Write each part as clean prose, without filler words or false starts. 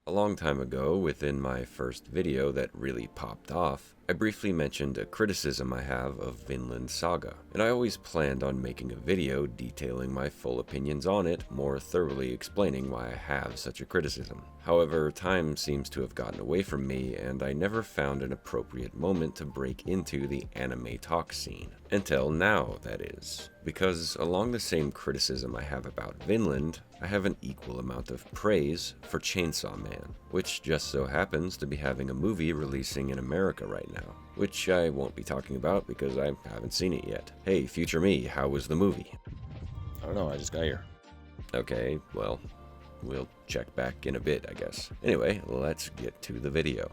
A long time ago, within my first video that really popped off, I briefly mentioned a criticism I have of Vinland Saga, and I always planned on making a video detailing my full opinions on it, more thoroughly explaining why I have such a criticism. However, time seems to have gotten away from me, and I never found an appropriate moment to break into the anime talk scene. Until now, that is. Because along the same criticism I have about Vinland, I have an equal amount of praise for Chainsaw Man, which just so happens to be having a movie releasing in America right now, which I won't be talking about because I haven't seen it yet. Hey, future me, how was the movie? I don't know, I just got here. Okay, well, we'll check back in a bit, I guess. Anyway, let's get to the video.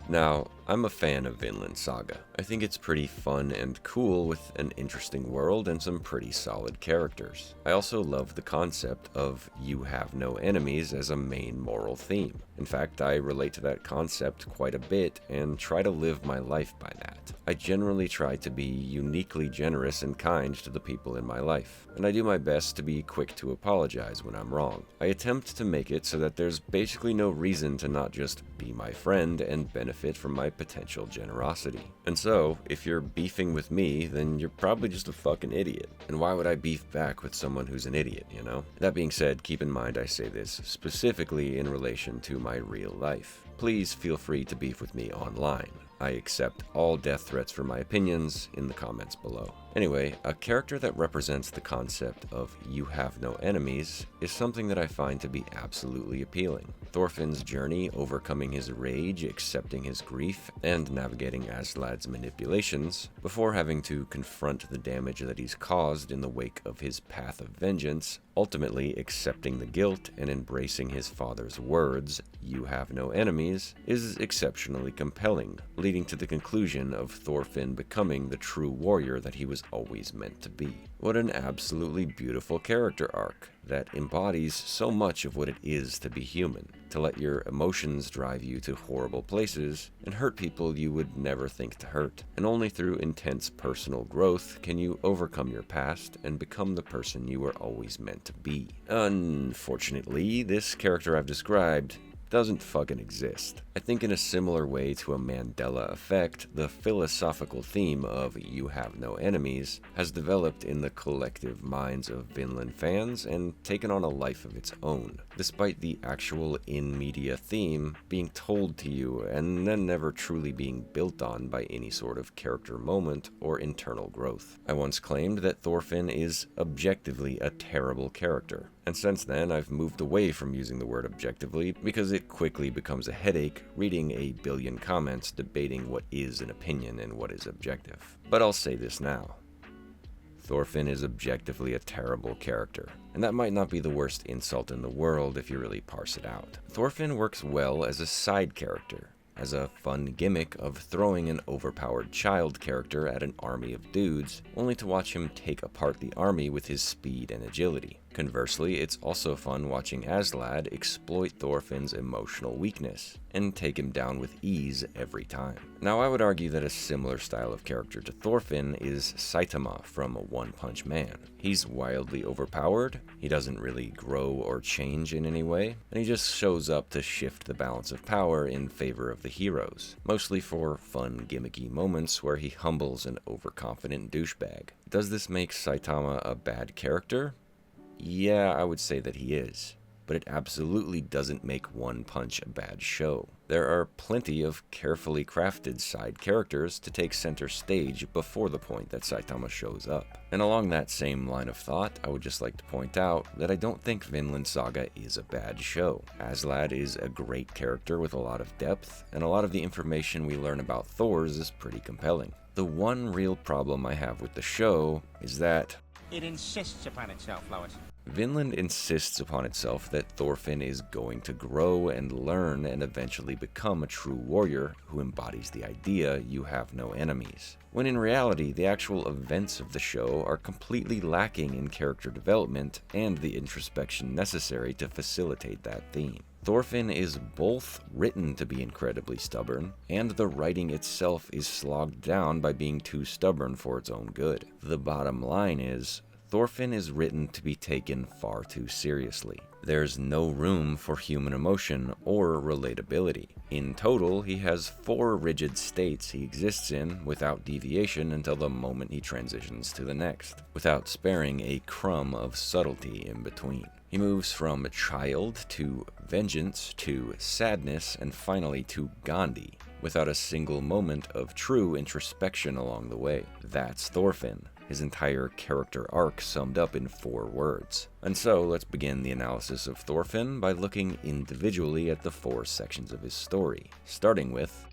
Now, I'm a fan of Vinland Saga. I think it's pretty fun and cool with an interesting world and some pretty solid characters. I also love the concept of you have no enemies as a main moral theme. In fact, I relate to that concept quite a bit and try to live my life by that. I generally try to be uniquely generous and kind to the people in my life, and I do my best to be quick to apologize when I'm wrong. I attempt to make it so that there's basically no reason to not just be my friend and benefit from my potential generosity. And so, if you're beefing with me, then you're probably just a fucking idiot. And why would I beef back with someone who's an idiot, you know? That being said, keep in mind I say this specifically in relation to my real life. Please feel free to beef with me online. I accept all death threats for my opinions in the comments below. Anyway, a character that represents the concept of you have no enemies is something that I find to be absolutely appealing. Thorfinn's journey, overcoming his rage, accepting his grief, and navigating Aslad's manipulations, before having to confront the damage that he's caused in the wake of his path of vengeance, ultimately accepting the guilt and embracing his father's words, "You have no enemies," is exceptionally compelling, leading to the conclusion of Thorfinn becoming the true warrior that he was always meant to be. What an absolutely beautiful character arc that embodies so much of what it is to be human, to let your emotions drive you to horrible places and hurt people you would never think to hurt. And only through intense personal growth can you overcome your past and become the person you were always meant to be. Unfortunately, this character I've described doesn't fucking exist. I think in a similar way to a Mandela effect, the philosophical theme of you have no enemies has developed in the collective minds of Vinland fans and taken on a life of its own, despite the actual in-media theme being told to you and then never truly being built on by any sort of character moment or internal growth. I once claimed that Thorfinn is objectively a terrible character, and since then I've moved away from using the word objectively because it quickly becomes a headache reading a billion comments debating what is an opinion and what is objective. But I'll say this now. Thorfinn is objectively a terrible character, and that might not be the worst insult in the world if you really parse it out. Thorfinn works well as a side character, as a fun gimmick of throwing an overpowered child character at an army of dudes, only to watch him take apart the army with his speed and agility. Conversely, it's also fun watching Aslad exploit Thorfinn's emotional weakness and take him down with ease every time. Now, I would argue that a similar style of character to Thorfinn is Saitama from One Punch Man. He's wildly overpowered, he doesn't really grow or change in any way, and he just shows up to shift the balance of power in favor of the heroes, mostly for fun gimmicky moments where he humbles an overconfident douchebag. Does this make Saitama a bad character? Yeah, I would say that he is, but it absolutely doesn't make One Punch a bad show. There are plenty of carefully crafted side characters to take center stage before the point that Saitama shows up. And along that same line of thought, I would just like to point out that I don't think Vinland Saga is a bad show. Aslad is a great character with a lot of depth, and a lot of the information we learn about Thors is pretty compelling. The one real problem I have with the show is that it insists upon itself, Lois. Vinland insists upon itself that Thorfinn is going to grow and learn and eventually become a true warrior who embodies the idea you have no enemies, when in reality the actual events of the show are completely lacking in character development and the introspection necessary to facilitate that theme. Thorfinn is both written to be incredibly stubborn, and the writing itself is slogged down by being too stubborn for its own good. The bottom line is, Thorfinn is written to be taken far too seriously. There's no room for human emotion or relatability. In total, he has 4 rigid states he exists in without deviation until the moment he transitions to the next, without sparing a crumb of subtlety in between. He moves from child to vengeance to sadness and finally to Gandhi, without a single moment of true introspection along the way. That's Thorfinn, his entire character arc summed up in 4 words. And so, let's begin the analysis of Thorfinn by looking individually at the 4 sections of his story, starting with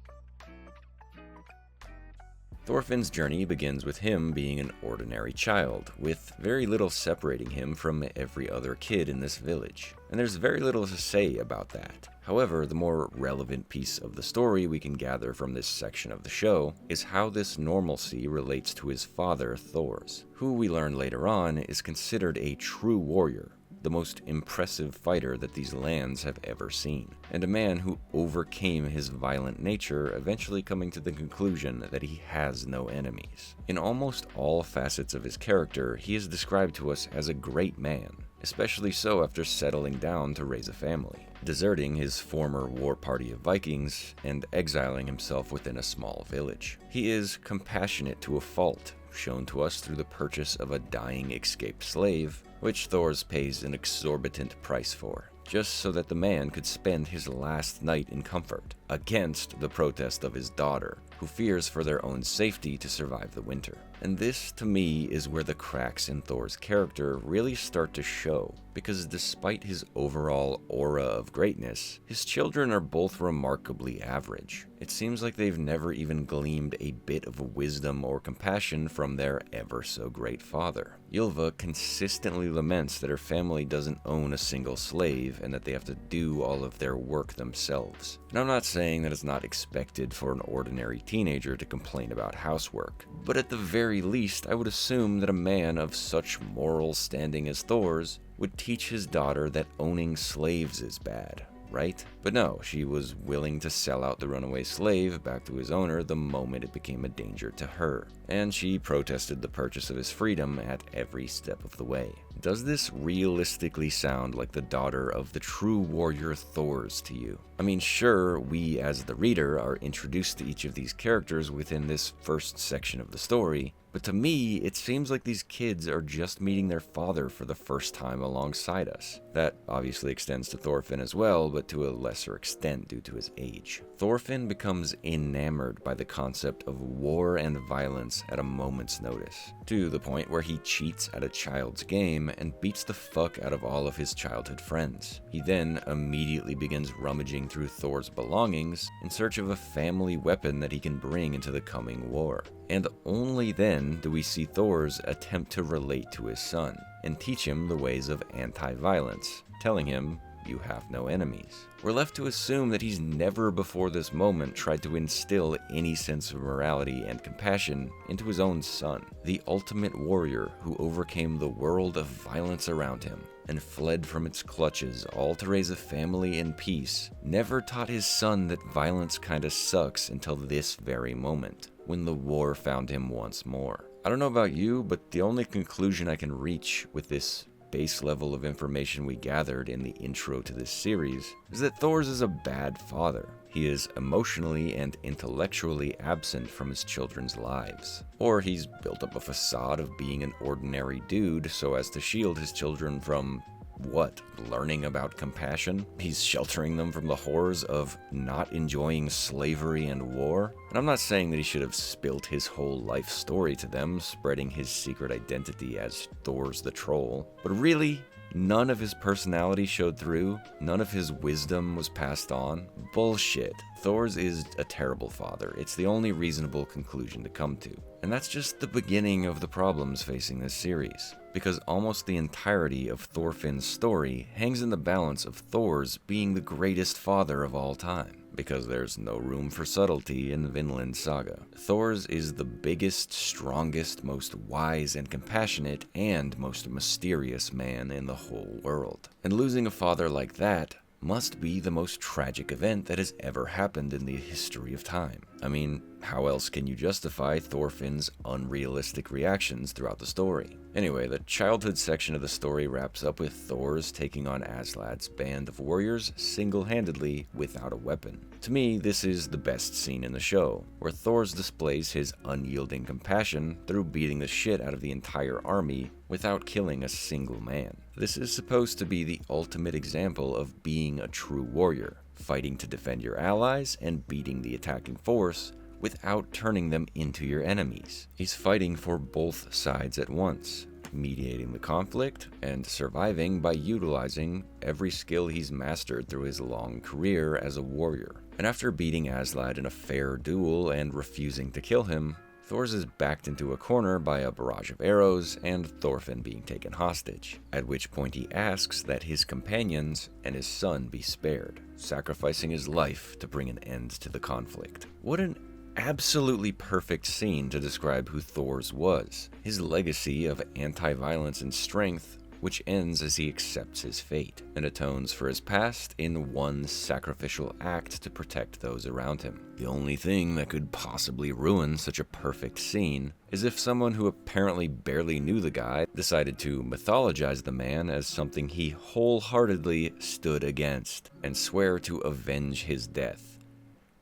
Thorfinn's journey begins with him being an ordinary child, with very little separating him from every other kid in this village. And there's very little to say about that. However, the more relevant piece of the story we can gather from this section of the show is how this normalcy relates to his father, Thors, who we learn later on is considered a true warrior, the most impressive fighter that these lands have ever seen, and a man who overcame his violent nature, eventually coming to the conclusion that he has no enemies. In almost all facets of his character, he is described to us as a great man, especially so after settling down to raise a family, deserting his former war party of Vikings and exiling himself within a small village. He is compassionate to a fault, shown to us through the purchase of a dying escaped slave, which Thors pays an exorbitant price for, just so that the man could spend his last night in comfort, against the protest of his daughter, who fears for their own safety to survive the winter. And this, to me, is where the cracks in Thor's character really start to show, because despite his overall aura of greatness, his children are both remarkably average. It seems like they've never even gleaned a bit of wisdom or compassion from their ever-so-great father. Ylva consistently laments that her family doesn't own a single slave and that they have to do all of their work themselves. And I'm not saying that it's not expected for an ordinary teenager to complain about housework, but at the very least, I would assume that a man of such moral standing as Thor's would teach his daughter that owning slaves is bad, right? But no, she was willing to sell out the runaway slave back to his owner the moment it became a danger to her, and she protested the purchase of his freedom at every step of the way. Does this realistically sound like the daughter of the true warrior Thors to you? I mean, sure, we as the reader are introduced to each of these characters within this first section of the story, but to me, it seems like these kids are just meeting their father for the first time alongside us. That obviously extends to Thorfinn as well, but to a lesser extent due to his age. Thorfinn becomes enamored by the concept of war and violence at a moment's notice, to the point where he cheats at a child's game and beats the fuck out of all of his childhood friends. He then immediately begins rummaging through Thor's belongings in search of a family weapon that he can bring into the coming war. And only then do we see Thors attempt to relate to his son and teach him the ways of anti-violence, telling him, "You have no enemies." We're left to assume that he's never before this moment tried to instill any sense of morality and compassion into his own son, the ultimate warrior who overcame the world of violence around him and fled from its clutches, all to raise a family in peace, never taught his son that violence kinda sucks until this very moment, when the war found him once more. I don't know about you, but the only conclusion I can reach with this base level of information we gathered in the intro to this series is that Thors is a bad father. He is emotionally and intellectually absent from his children's lives. Or he's built up a facade of being an ordinary dude so as to shield his children from what? Learning about compassion? He's sheltering them from the horrors of not enjoying slavery and war? And I'm not saying that he should have spilt his whole life story to them, spreading his secret identity as Thors the Troll. But really, none of his personality showed through, none of his wisdom was passed on. Bullshit. Thors is a terrible father. It's the only reasonable conclusion to come to. And that's just the beginning of the problems facing this series, because almost the entirety of Thorfinn's story hangs in the balance of Thors being the greatest father of all time, because there's no room for subtlety in Vinland Saga. Thors is the biggest, strongest, most wise and compassionate, and most mysterious man in the whole world. And losing a father like that must be the most tragic event that has ever happened in the history of time. I mean, how else can you justify Thorfinn's unrealistic reactions throughout the story? Anyway, the childhood section of the story wraps up with Thor's taking on Aslad's band of warriors single-handedly without a weapon. To me, this is the best scene in the show, where Thor displays his unyielding compassion through beating the shit out of the entire army without killing a single man. This is supposed to be the ultimate example of being a true warrior, fighting to defend your allies and beating the attacking force without turning them into your enemies. He's fighting for both sides at once, mediating the conflict and surviving by utilizing every skill he's mastered through his long career as a warrior. And after beating Aslad in a fair duel and refusing to kill him, Thor is backed into a corner by a barrage of arrows and Thorfinn being taken hostage, at which point he asks that his companions and his son be spared, sacrificing his life to bring an end to the conflict. What an absolutely perfect scene to describe who Thor's was, his legacy of anti-violence and strength, which ends as he accepts his fate and atones for his past in one sacrificial act to protect those around him. The only thing that could possibly ruin such a perfect scene is if someone who apparently barely knew the guy decided to mythologize the man as something he wholeheartedly stood against and swear to avenge his death.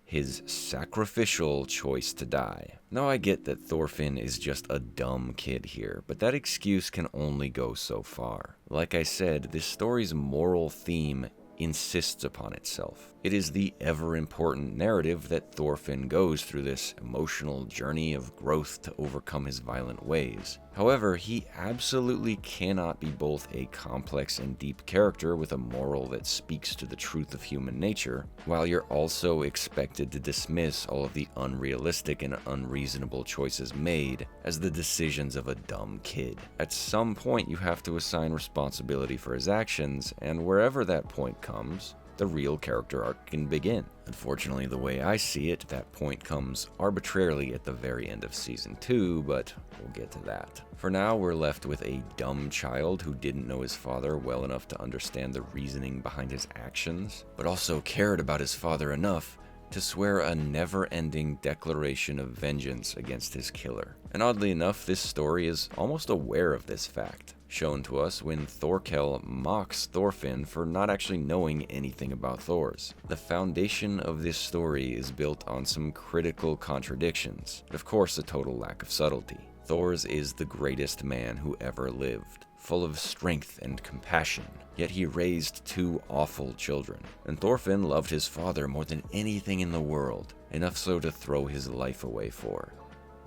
His sacrificial choice to die. Now I get that Thorfinn is just a dumb kid here, but that excuse can only go so far. Like I said, this story's moral theme insists upon itself. It is the ever-important narrative that Thorfinn goes through this emotional journey of growth to overcome his violent ways. However, he absolutely cannot be both a complex and deep character with a moral that speaks to the truth of human nature, while you're also expected to dismiss all of the unrealistic and unreasonable choices made as the decisions of a dumb kid. At some point, you have to assign responsibility for his actions, and wherever that point comes, the real character arc can begin. Unfortunately, the way I see it, that point comes arbitrarily at the very end of Season 2, but we'll get to that. For now, we're left with a dumb child who didn't know his father well enough to understand the reasoning behind his actions, but also cared about his father enough to swear a never-ending declaration of vengeance against his killer. And oddly enough, this story is almost aware of this fact, shown to us when Thorkel mocks Thorfinn for not actually knowing anything about Thors. The foundation of this story is built on some critical contradictions, but of course a total lack of subtlety. Thors is the greatest man who ever lived, full of strength and compassion, yet he raised two awful children, and Thorfinn loved his father more than anything in the world, enough so to throw his life away for.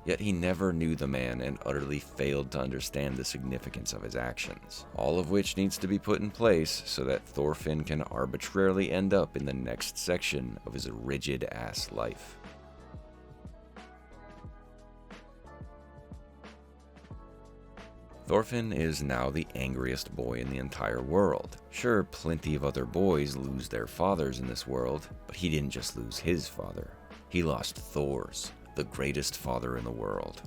Yet he never knew the man and utterly failed to understand the significance of his actions, all of which needs to be put in place so that Thorfinn can arbitrarily end up in the next section of his rigid-ass life. Thorfinn is now the angriest boy in the entire world. Sure, plenty of other boys lose their fathers in this world, but he didn't just lose his father. He lost Thor's, the greatest father in the world.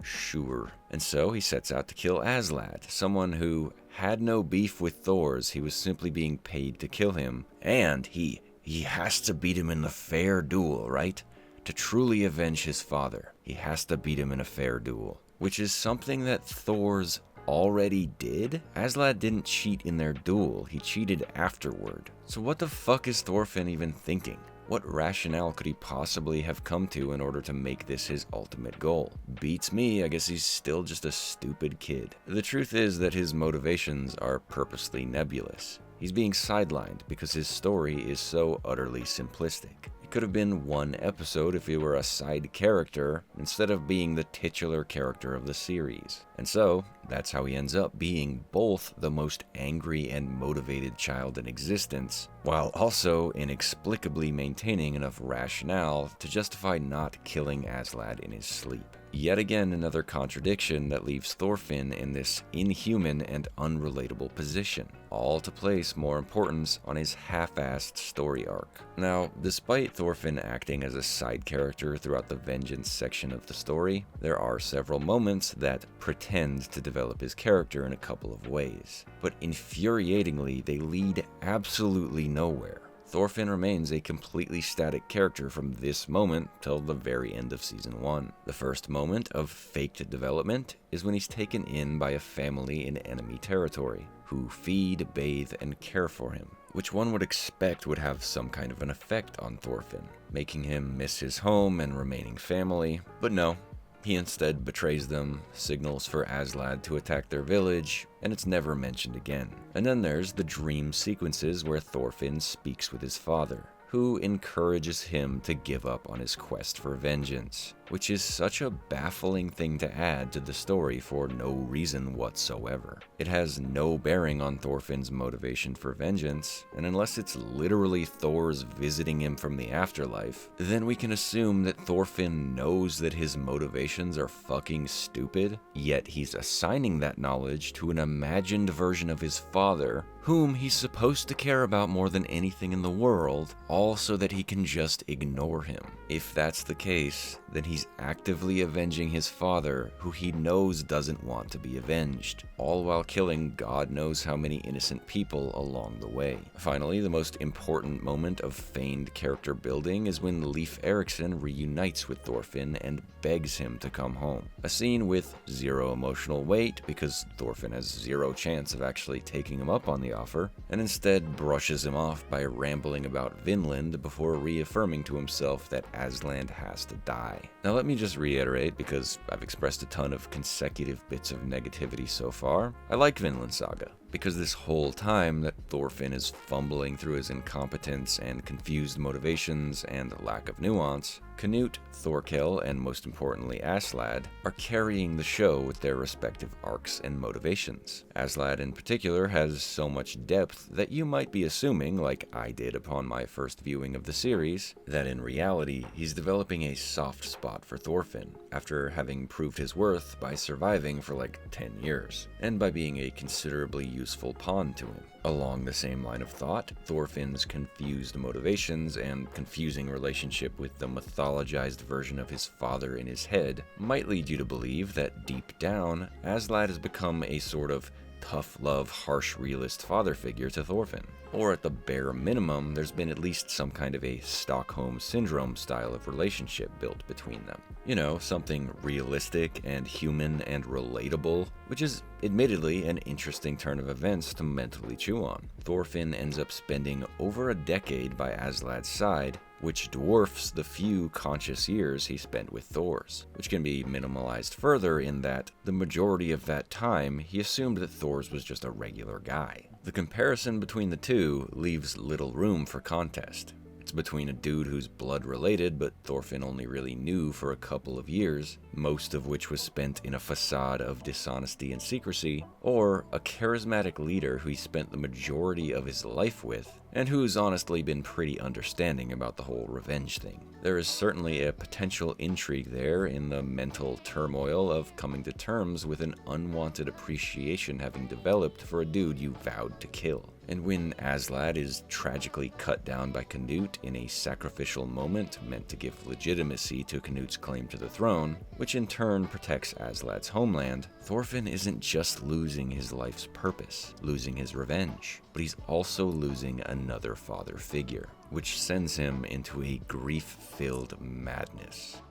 Sure. And so he sets out to kill Aslad, someone who had no beef with Thor's, he was simply being paid to kill him. And he has to beat him in a fair duel, right? To truly avenge his father, he has to beat him in a fair duel. Which is something that Thor's already did? Aslad didn't cheat in their duel, he cheated afterward. So what the fuck is Thorfinn even thinking? What rationale could he possibly have come to in order to make this his ultimate goal? Beats me, I guess he's still just a stupid kid. The truth is that his motivations are purposely nebulous. He's being sidelined because his story is so utterly simplistic. It could have been one episode if he were a side character instead of being the titular character of the series. And so, that's how he ends up being both the most angry and motivated child in existence, while also inexplicably maintaining enough rationale to justify not killing Aslad in his sleep. Yet again another contradiction that leaves Thorfinn in this inhuman and unrelatable position, all to place more importance on his half-assed story arc. Now, despite Thorfinn acting as a side character throughout the vengeance section of the story, there are several moments that pretend to develop his character in a couple of ways, but infuriatingly they lead absolutely nowhere. Thorfinn remains a completely static character from this moment till the very end of Season 1. The first moment of faked development is when he's taken in by a family in enemy territory, who feed, bathe, and care for him, which one would expect would have some kind of an effect on Thorfinn, making him miss his home and remaining family, but no. He instead betrays them, signals for Aslad to attack their village, and it's never mentioned again. And then there's the dream sequences where Thorfinn speaks with his father, who encourages him to give up on his quest for vengeance, which is such a baffling thing to add to the story for no reason whatsoever. It has no bearing on Thorfinn's motivation for vengeance, and unless it's literally Thor's visiting him from the afterlife, then we can assume that Thorfinn knows that his motivations are fucking stupid, yet he's assigning that knowledge to an imagined version of his father, whom he's supposed to care about more than anything in the world, all so that he can just ignore him. If that's the case, then he's actively avenging his father, who he knows doesn't want to be avenged, all while killing God knows how many innocent people along the way. Finally, the most important moment of feigned character building is when Leif Erikson reunites with Thorfinn and begs him to come home. A scene with zero emotional weight because Thorfinn has zero chance of actually taking him up on the offer, and instead brushes him off by rambling about Vinland before reaffirming to himself that Aslan has to die. Now let me just reiterate, because I've expressed a ton of consecutive bits of negativity so far, I like Vinland Saga, because this whole time that Thorfinn is fumbling through his incompetence and confused motivations and lack of nuance, Canute, Thorkel, and most importantly Aslad are carrying the show with their respective arcs and motivations. Aslad in particular has so much depth that you might be assuming, like I did upon my first viewing of the series, that in reality he's developing a soft spot for Thorfinn, after having proved his worth by surviving for like 10 years, and by being a considerably useful pawn to him. Along the same line of thought, Thorfinn's confused motivations and confusing relationship with the mythologized version of his father in his head might lead you to believe that deep down, Aslad has become a sort of tough love, harsh realist father figure to Thorfinn. Or at the bare minimum, there's been at least some kind of a Stockholm Syndrome style of relationship built between them. You know, something realistic and human and relatable, which is admittedly an interesting turn of events to mentally chew on. Thorfinn ends up spending over a decade by Aslad's side, which dwarfs the few conscious years he spent with Thor's, which can be minimalized further in that the majority of that time he assumed that Thor's was just a regular guy. The comparison between the two leaves little room for contest. It's between a dude who's blood related but Thorfinn only really knew for a couple of years, most of which was spent in a facade of dishonesty and secrecy, or a charismatic leader who he spent the majority of his life with, and who's honestly been pretty understanding about the whole revenge thing. There is certainly a potential intrigue there in the mental turmoil of coming to terms with an unwanted appreciation having developed for a dude you vowed to kill. And when Aslad is tragically cut down by Canute in a sacrificial moment meant to give legitimacy to Canute's claim to the throne, which in turn protects Aslad's homeland, Thorfinn isn't just losing his life's purpose, losing his revenge, but he's also losing another father figure, which sends him into a grief-filled madness.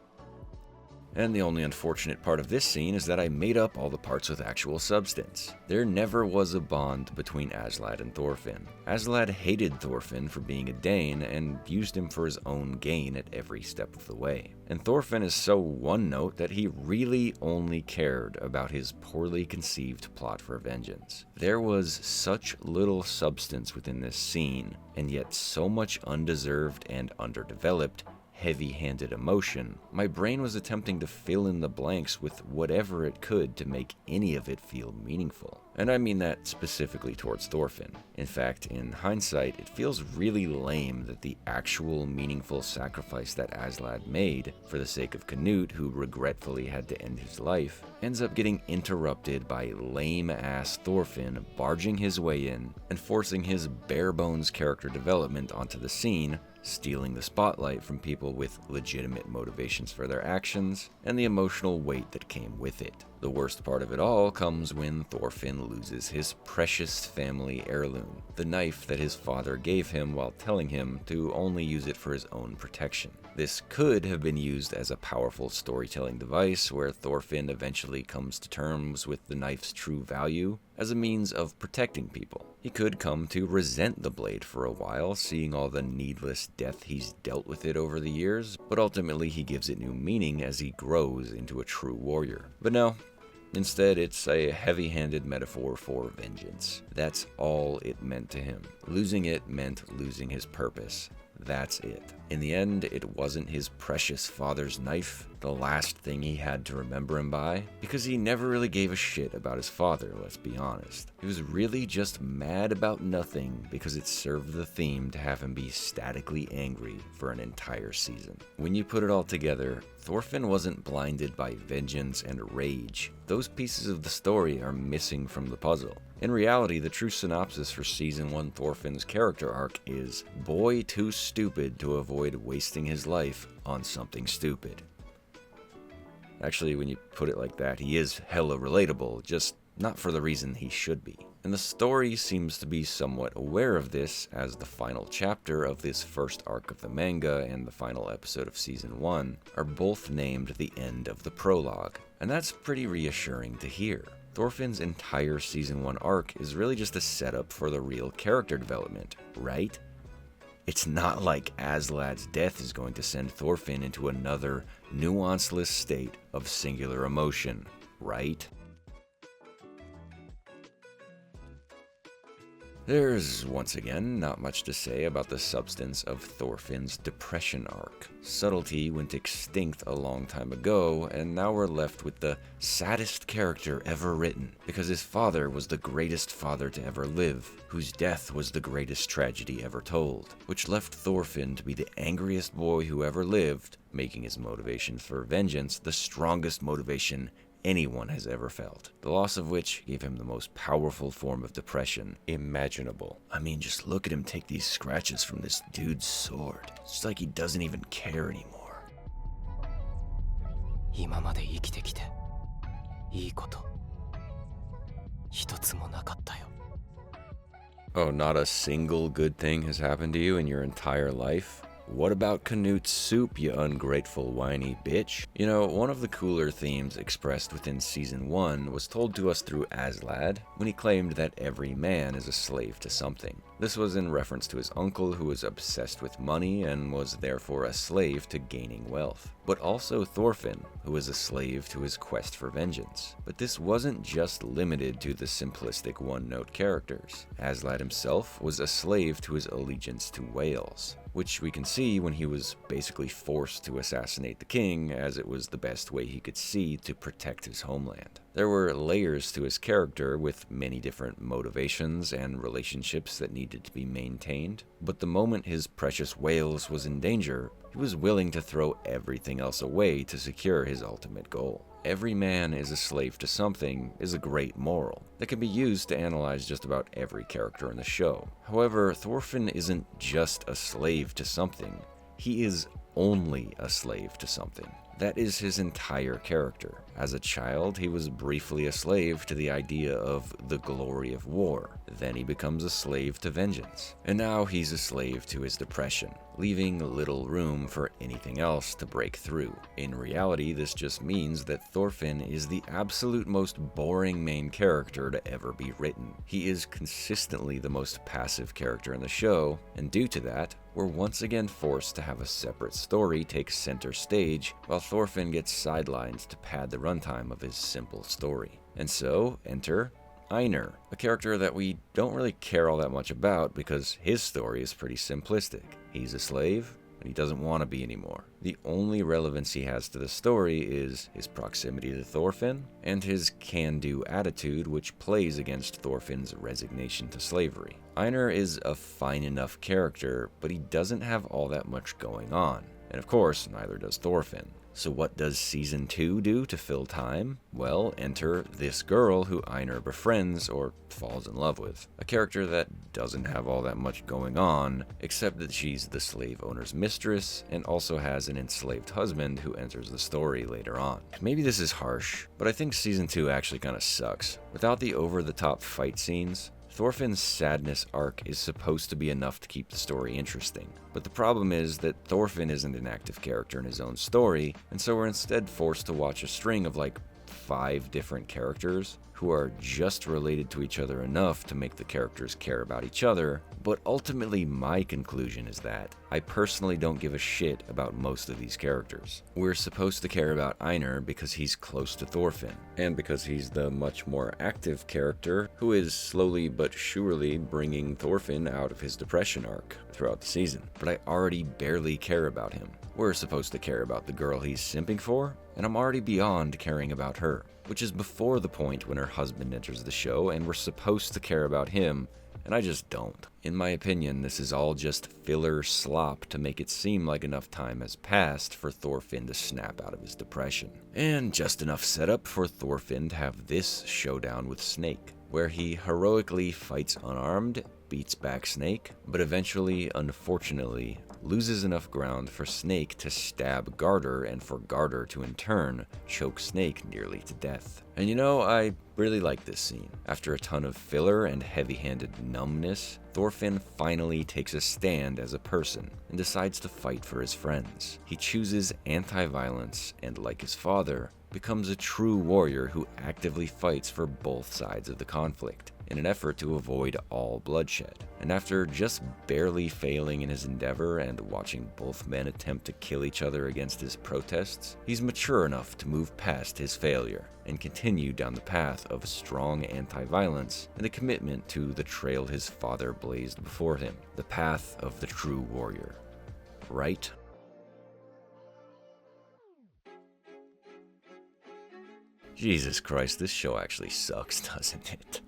And the only unfortunate part of this scene is that I made up all the parts with actual substance. There never was a bond between Aslad and Thorfinn. Aslad hated Thorfinn for being a Dane and used him for his own gain at every step of the way. And Thorfinn is so one-note that he really only cared about his poorly conceived plot for vengeance. There was such little substance within this scene, and yet so much undeserved and underdeveloped heavy-handed emotion, my brain was attempting to fill in the blanks with whatever it could to make any of it feel meaningful. And I mean that specifically towards Thorfinn. In fact, in hindsight, it feels really lame that the actual meaningful sacrifice that Aslad made for the sake of Canute, who regretfully had to end his life, ends up getting interrupted by lame-ass Thorfinn barging his way in and forcing his bare-bones character development onto the scene, stealing the spotlight from people with legitimate motivations for their actions, and the emotional weight that came with it. The worst part of it all comes when Thorfinn loses his precious family heirloom, the knife that his father gave him while telling him to only use it for his own protection. This could have been used as a powerful storytelling device where Thorfinn eventually comes to terms with the knife's true value as a means of protecting people. He could come to resent the blade for a while, seeing all the needless death he's dealt with it over the years, but ultimately he gives it new meaning as he grows into a true warrior. But no, instead, it's a heavy-handed metaphor for vengeance. That's all it meant to him. Losing it meant losing his purpose. That's it. In the end, it wasn't his precious father's knife, the last thing he had to remember him by, because he never really gave a shit about his father, let's be honest. He was really just mad about nothing because it served the theme to have him be statically angry for an entire season. When you put it all together, Thorfinn wasn't blinded by vengeance and rage. Those pieces of the story are missing from the puzzle. In reality, the true synopsis for Season 1 Thorfinn's character arc is boy too stupid to avoid wasting his life on something stupid. Actually, when you put it like that, he is hella relatable, just not for the reason he should be. And the story seems to be somewhat aware of this, as the final chapter of this first arc of the manga and the final episode of Season 1 are both named the end of the prologue. And that's pretty reassuring to hear. Thorfinn's entire Season 1 arc is really just a setup for the real character development, right? It's not like Aslad's death is going to send Thorfinn into another nuanceless state of singular emotion, right? There's, once again, not much to say about the substance of Thorfinn's depression arc. Subtlety went extinct a long time ago, and now we're left with the saddest character ever written, because his father was the greatest father to ever live, whose death was the greatest tragedy ever told, which left Thorfinn to be the angriest boy who ever lived, making his motivation for vengeance the strongest motivation anyone has ever felt, the loss of which gave him the most powerful form of depression imaginable. I mean, just look at him take these scratches from this dude's sword. It's like he doesn't even care anymore. 今まで生きてきていいこと一つもなかったよ。 Oh, not a single good thing has happened to you in your entire life? What about Canute's soup, you ungrateful whiny bitch? You know, one of the cooler themes expressed within Season 1 was told to us through Aslad when he claimed that every man is a slave to something. This was in reference to his uncle, who was obsessed with money and was therefore a slave to gaining wealth, but also Thorfinn, who was a slave to his quest for vengeance. But this wasn't just limited to the simplistic one-note characters. Aslad himself was a slave to his allegiance to Wales, which we can see when he was basically forced to assassinate the king, as it was the best way he could see to protect his homeland. There were layers to his character with many different motivations and relationships that needed to be maintained, but the moment his precious Wales was in danger, he was willing to throw everything else away to secure his ultimate goal. Every man is a slave to something is a great moral that can be used to analyze just about every character in the show. However, Thorfinn isn't just a slave to something, he is only a slave to something. That is his entire character. As a child, he was briefly a slave to the idea of the glory of war. Then he becomes a slave to vengeance. And now he's a slave to his depression, leaving little room for anything else to break through. In reality, this just means that Thorfinn is the absolute most boring main character to ever be written. He is consistently the most passive character in the show, and due to that, we're once again forced to have a separate story take center stage, while Thorfinn gets sidelined to pad the runtime of his simple story. And so, enter Einar, a character that we don't really care all that much about because his story is pretty simplistic. He's a slave, and he doesn't want to be anymore. The only relevance he has to the story is his proximity to Thorfinn, and his can-do attitude, which plays against Thorfinn's resignation to slavery. Einar is a fine enough character, but he doesn't have all that much going on. And of course, neither does Thorfinn. So what does Season 2 do to fill time? Well, enter this girl who Einar befriends or falls in love with. A character that doesn't have all that much going on, except that she's the slave owner's mistress and also has an enslaved husband who enters the story later on. Maybe this is harsh, but I think Season 2 actually kinda sucks. Without the over-the-top fight scenes, Thorfinn's sadness arc is supposed to be enough to keep the story interesting, but the problem is that Thorfinn isn't an active character in his own story, and so we're instead forced to watch a string of like 5 different characters who are just related to each other enough to make the characters care about each other, but ultimately my conclusion is that I personally don't give a shit about most of these characters. We're supposed to care about Einar because he's close to Thorfinn, and because he's the much more active character who is slowly but surely bringing Thorfinn out of his depression arc throughout the season. But I already barely care about him. We're supposed to care about the girl he's simping for, and I'm already beyond caring about her, which is before the point when her husband enters the show and we're supposed to care about him, and I just don't. In my opinion, this is all just filler slop to make it seem like enough time has passed for Thorfinn to snap out of his depression. And just enough setup for Thorfinn to have this showdown with Snake, where he heroically fights unarmed, beats back Snake, but eventually, unfortunately, loses enough ground for Snake to stab Garter and for Garter to in turn choke Snake nearly to death. And you know, I really like this scene. After a ton of filler and heavy-handed numbness, Thorfinn finally takes a stand as a person and decides to fight for his friends. He chooses anti-violence and, like his father, becomes a true warrior who actively fights for both sides of the conflict in an effort to avoid all bloodshed. And after just barely failing in his endeavor and watching both men attempt to kill each other against his protests, he's mature enough to move past his failure and continue down the path of strong anti-violence and a commitment to the trail his father blazed before him, the path of the true warrior. Right? Jesus Christ, this show actually sucks, doesn't it?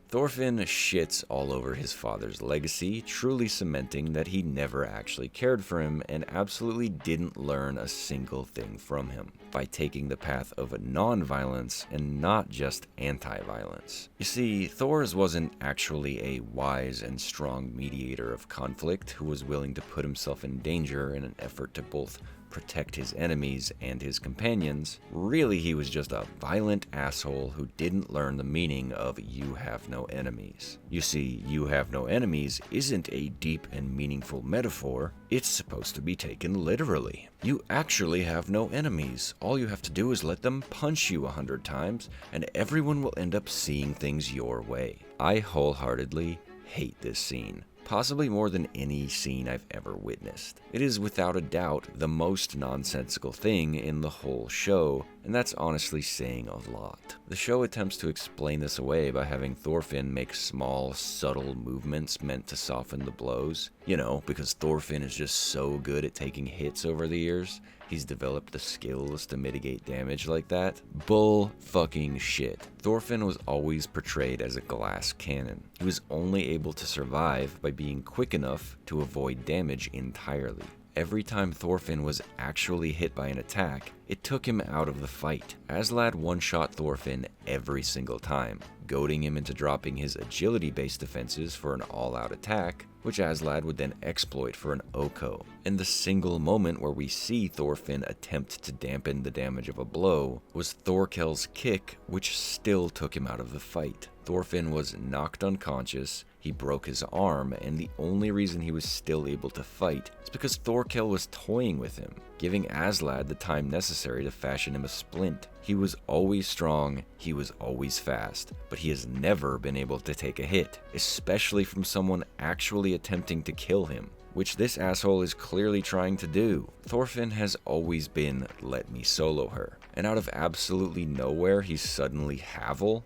Thorfinn shits all over his father's legacy, truly cementing that he never actually cared for him and absolutely didn't learn a single thing from him, by taking the path of non-violence and not just anti-violence. You see, Thors wasn't actually a wise and strong mediator of conflict who was willing to put himself in danger in an effort to both protect his enemies and his companions. Really, he was just a violent asshole who didn't learn the meaning of "you have no enemies." You see, "you have no enemies" isn't a deep and meaningful metaphor. It's supposed to be taken literally. You actually have no enemies. All you have to do is let them punch you 100 times, and everyone will end up seeing things your way. I wholeheartedly hate this scene. Possibly more than any scene I've ever witnessed. It is without a doubt the most nonsensical thing in the whole show, and that's honestly saying a lot. The show attempts to explain this away by having Thorfinn make small, subtle movements meant to soften the blows. You know, because Thorfinn is just so good at taking hits over the years, he's developed the skills to mitigate damage like that. Bull fucking shit. Thorfinn was always portrayed as a glass cannon. He was only able to survive by being quick enough to avoid damage entirely. Every time Thorfinn was actually hit by an attack, it took him out of the fight. Aslad one-shot Thorfinn every single time, goading him into dropping his agility-based defenses for an all-out attack, which Aslad would then exploit for an Oko. And the single moment where we see Thorfinn attempt to dampen the damage of a blow was Thorkel's kick, which still took him out of the fight. Thorfinn was knocked unconscious, he broke his arm, and the only reason he was still able to fight is because Thorkel was toying with him, giving Aslad the time necessary to fashion him a splint. He was always strong, he was always fast, but he has never been able to take a hit, especially from someone actually attempting to kill him, which this asshole is clearly trying to do. Thorfinn has always been "let me solo her," and out of absolutely nowhere he's suddenly Havel?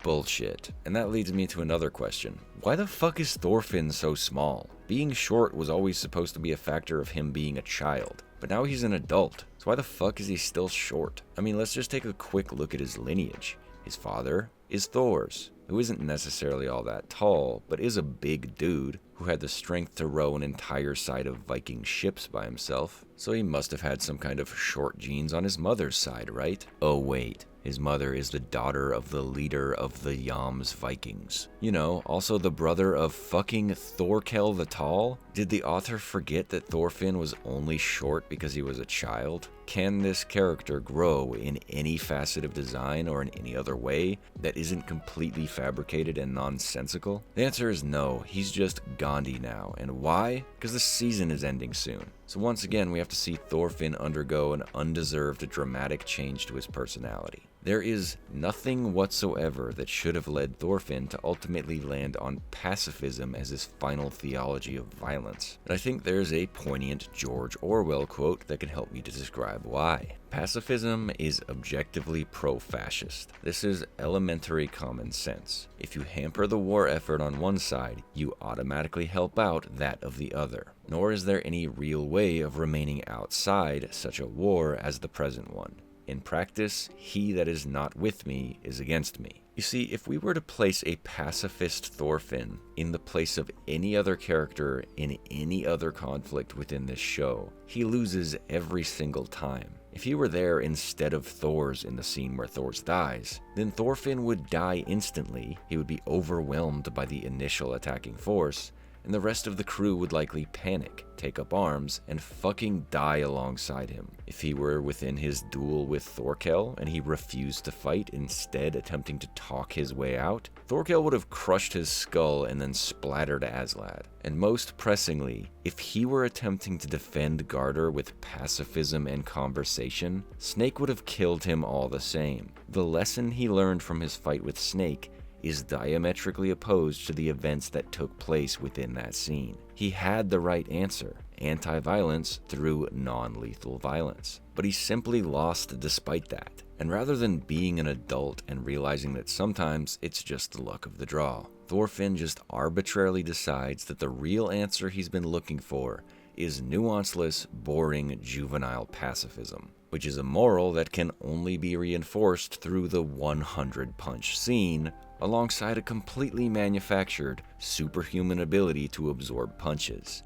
Bullshit. And that leads me to another question. Why the fuck is Thorfinn so small? Being short was always supposed to be a factor of him being a child, but now he's an adult, so why the fuck is he still short? I mean, let's just take a quick look at his lineage. His father is Thor's, who isn't necessarily all that tall, but is a big dude who had the strength to row an entire side of Viking ships by himself, so he must have had some kind of short genes on his mother's side, right? Oh wait, his mother is the daughter of the leader of the Jom's Vikings. You know, also the brother of fucking Thorkel the Tall? Did the author forget that Thorfinn was only short because he was a child? Can this character grow in any facet of design or in any other way that isn't completely fabricated and nonsensical? The answer is no, he's just Gandhi now. And why? Because the season is ending soon. So once again, we have to see Thorfinn undergo an undeserved dramatic change to his personality. There is nothing whatsoever that should have led Thorfinn to ultimately land on pacifism as his final theology of violence. And I think there's a poignant George Orwell quote that can help me to describe why. Pacifism is objectively pro-fascist. This is elementary common sense. If you hamper the war effort on one side, you automatically help out that of the other. Nor is there any real way of remaining outside such a war as the present one. In practice, he that is not with me is against me. You see, if we were to place a pacifist Thorfinn in the place of any other character in any other conflict within this show, he loses every single time. If he were there instead of Thor's in the scene where Thor's dies, then Thorfinn would die instantly, he would be overwhelmed by the initial attacking force, and the rest of the crew would likely panic, take up arms, and fucking die alongside him. If he were within his duel with Thorkel and he refused to fight, instead attempting to talk his way out, Thorkel would have crushed his skull and then splattered Aslad. And most pressingly, if he were attempting to defend Garder with pacifism and conversation, Snake would have killed him all the same. The lesson he learned from his fight with Snake is diametrically opposed to the events that took place within that scene. He had the right answer, anti-violence through non-lethal violence, but he simply lost despite that. And rather than being an adult and realizing that sometimes it's just the luck of the draw, Thorfinn just arbitrarily decides that the real answer he's been looking for is nuanceless, boring, juvenile pacifism, which is a moral that can only be reinforced through the 100-punch scene, alongside a completely manufactured, superhuman ability to absorb punches.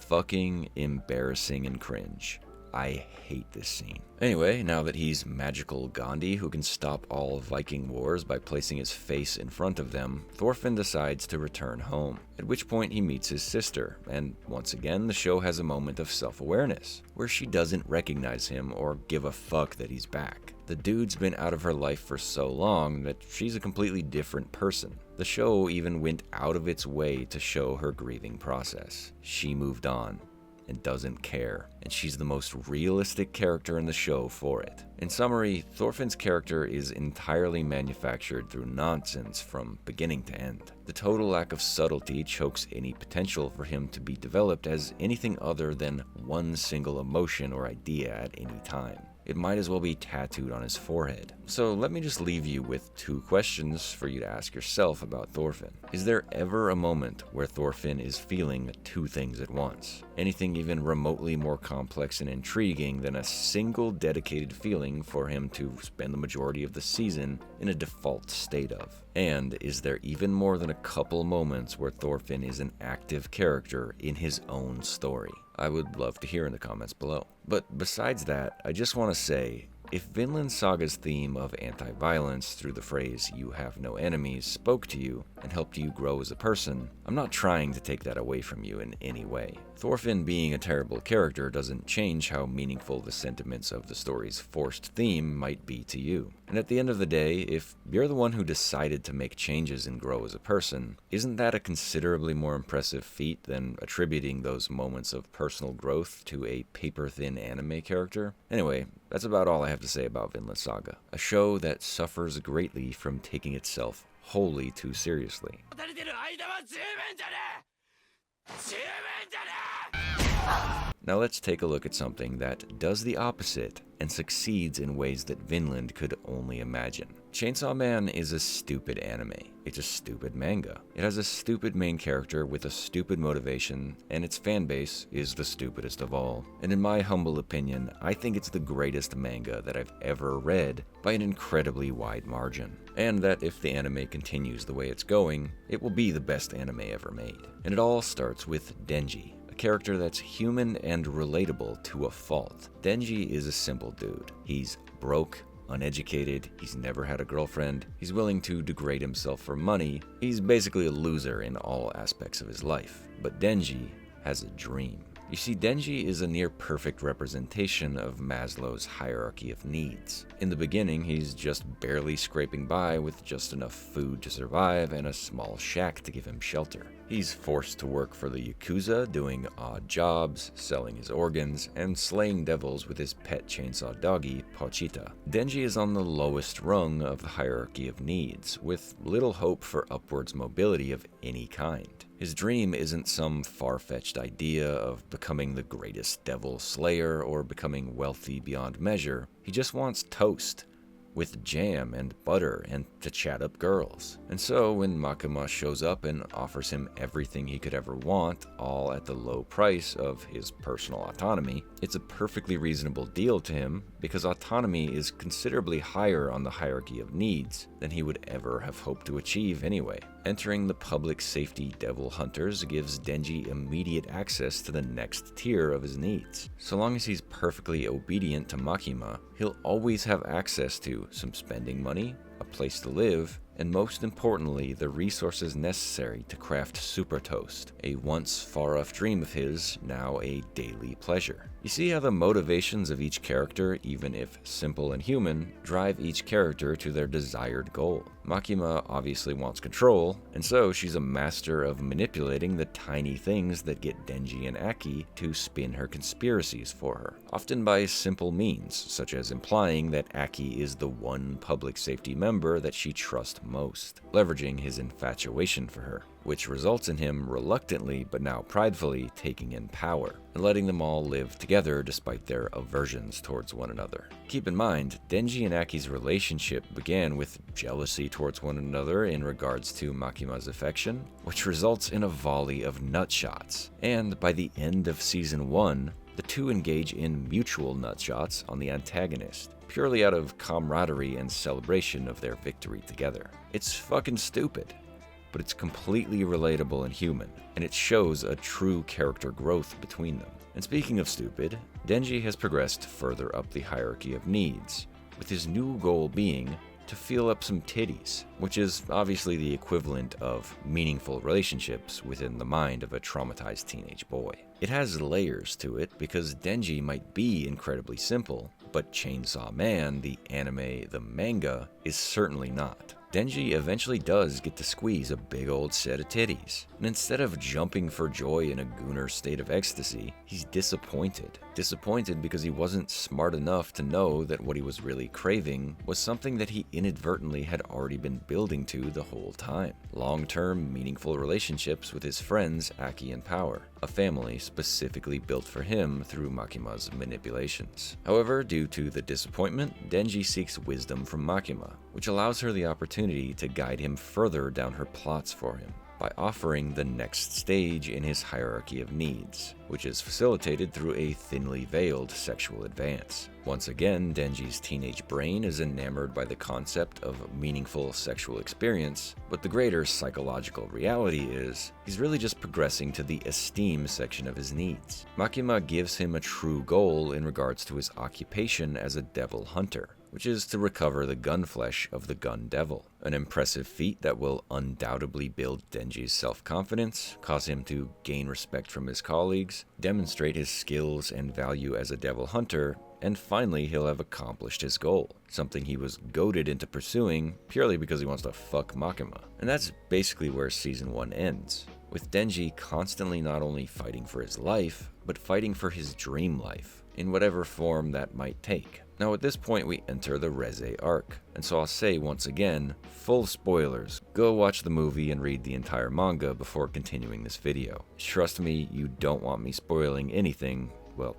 Fucking embarrassing and cringe. I hate this scene. Anyway, now that he's magical Gandhi who can stop all Viking wars by placing his face in front of them, Thorfinn decides to return home, at which point he meets his sister, and once again the show has a moment of self-awareness, where she doesn't recognize him or give a fuck that he's back. The dude's been out of her life for so long that she's a completely different person. The show even went out of its way to show her grieving process. She moved on and doesn't care, and she's the most realistic character in the show for it. In summary, Thorfinn's character is entirely manufactured through nonsense from beginning to end. The total lack of subtlety chokes any potential for him to be developed as anything other than one single emotion or idea at any time. It might as well be tattooed on his forehead. So let me just leave you with two questions for you to ask yourself about Thorfinn. Is there ever a moment where Thorfinn is feeling two things at once? Anything even remotely more complex and intriguing than a single dedicated feeling for him to spend the majority of the season in a default state of? And is there even more than a couple moments where Thorfinn is an active character in his own story? I would love to hear in the comments below. But besides that, I just want to say, if Vinland Saga's theme of anti-violence through the phrase "you have no enemies" spoke to you and helped you grow as a person, I'm not trying to take that away from you in any way. Thorfinn being a terrible character doesn't change how meaningful the sentiments of the story's forced theme might be to you. And at the end of the day, if you're the one who decided to make changes and grow as a person, isn't that a considerably more impressive feat than attributing those moments of personal growth to a paper-thin anime character? Anyway, that's about all I have to say about Vinland Saga, a show that suffers greatly from taking itself wholly too seriously. Now let's take a look at something that does the opposite and succeeds in ways that Vinland could only imagine. Chainsaw Man is a stupid anime. It's a stupid manga. It has a stupid main character with a stupid motivation, and its fanbase is the stupidest of all. And in my humble opinion, I think it's the greatest manga that I've ever read by an incredibly wide margin. And that if the anime continues the way it's going, it will be the best anime ever made. And it all starts with Denji, a character that's human and relatable to a fault. Denji is a simple dude. He's broke, uneducated, he's never had a girlfriend, he's willing to degrade himself for money, he's basically a loser in all aspects of his life. But Denji has a dream. You see, Denji is a near-perfect representation of Maslow's hierarchy of needs. In the beginning, he's just barely scraping by with just enough food to survive and a small shack to give him shelter. He's forced to work for the Yakuza, doing odd jobs, selling his organs, and slaying devils with his pet chainsaw doggy, Pochita. Denji is on the lowest rung of the hierarchy of needs, with little hope for upwards mobility of any kind. His dream isn't some far-fetched idea of becoming the greatest devil slayer or becoming wealthy beyond measure. He just wants toast with jam and butter and to chat up girls. And so when Makima shows up and offers him everything he could ever want, all at the low price of his personal autonomy, it's a perfectly reasonable deal to him because autonomy is considerably higher on the hierarchy of needs than he would ever have hoped to achieve anyway. Entering the public safety devil hunters gives Denji immediate access to the next tier of his needs. So long as he's perfectly obedient to Makima, he'll always have access to some spending money, a place to live, and most importantly, the resources necessary to craft Super Toast, a once far-off dream of his, now a daily pleasure. You see how the motivations of each character, even if simple and human, drive each character to their desired goal. Makima obviously wants control, and so she's a master of manipulating the tiny things that get Denji and Aki to spin her conspiracies for her, often by simple means, such as implying that Aki is the one public safety member that she trusts most, leveraging his infatuation for her, which results in him reluctantly but now pridefully taking in power and letting them all live together despite their aversions towards one another. Keep in mind, Denji and Aki's relationship began with jealousy towards one another in regards to Makima's affection, which results in a volley of nutshots. And by the end of season 1, the two engage in mutual nutshots on the antagonist, purely out of camaraderie and celebration of their victory together. It's fucking stupid, but it's completely relatable and human, and it shows a true character growth between them. And speaking of stupid, Denji has progressed further up the hierarchy of needs, with his new goal being to feel up some titties, which is obviously the equivalent of meaningful relationships within the mind of a traumatized teenage boy. It has layers to it because Denji might be incredibly simple, but Chainsaw Man, the anime, the manga, is certainly not. Denji eventually does get to squeeze a big old set of titties, and instead of jumping for joy in a gooner state of ecstasy, he's disappointed. Disappointed because he wasn't smart enough to know that what he was really craving was something that he inadvertently had already been building to the whole time. Long-term, meaningful relationships with his friends Aki and Power, a family specifically built for him through Makima's manipulations. However, due to the disappointment, Denji seeks wisdom from Makima, which allows her the opportunity to guide him further down her plots for him, by offering the next stage in his hierarchy of needs, which is facilitated through a thinly veiled sexual advance. Once again, Denji's teenage brain is enamored by the concept of meaningful sexual experience, but the greater psychological reality is, he's really just progressing to the esteem section of his needs. Makima gives him a true goal in regards to his occupation as a devil hunter, which is to recover the gun flesh of the gun devil, an impressive feat that will undoubtedly build Denji's self-confidence, cause him to gain respect from his colleagues, demonstrate his skills and value as a devil hunter, and finally he'll have accomplished his goal, something he was goaded into pursuing purely because he wants to fuck Makima. And that's basically where season 1 ends, with Denji constantly not only fighting for his life, but fighting for his dream life, in whatever form that might take. Now at this point we enter the Reze arc, and so I'll say once again, full spoilers, go watch the movie and read the entire manga before continuing this video. Trust me, you don't want me spoiling anything, well,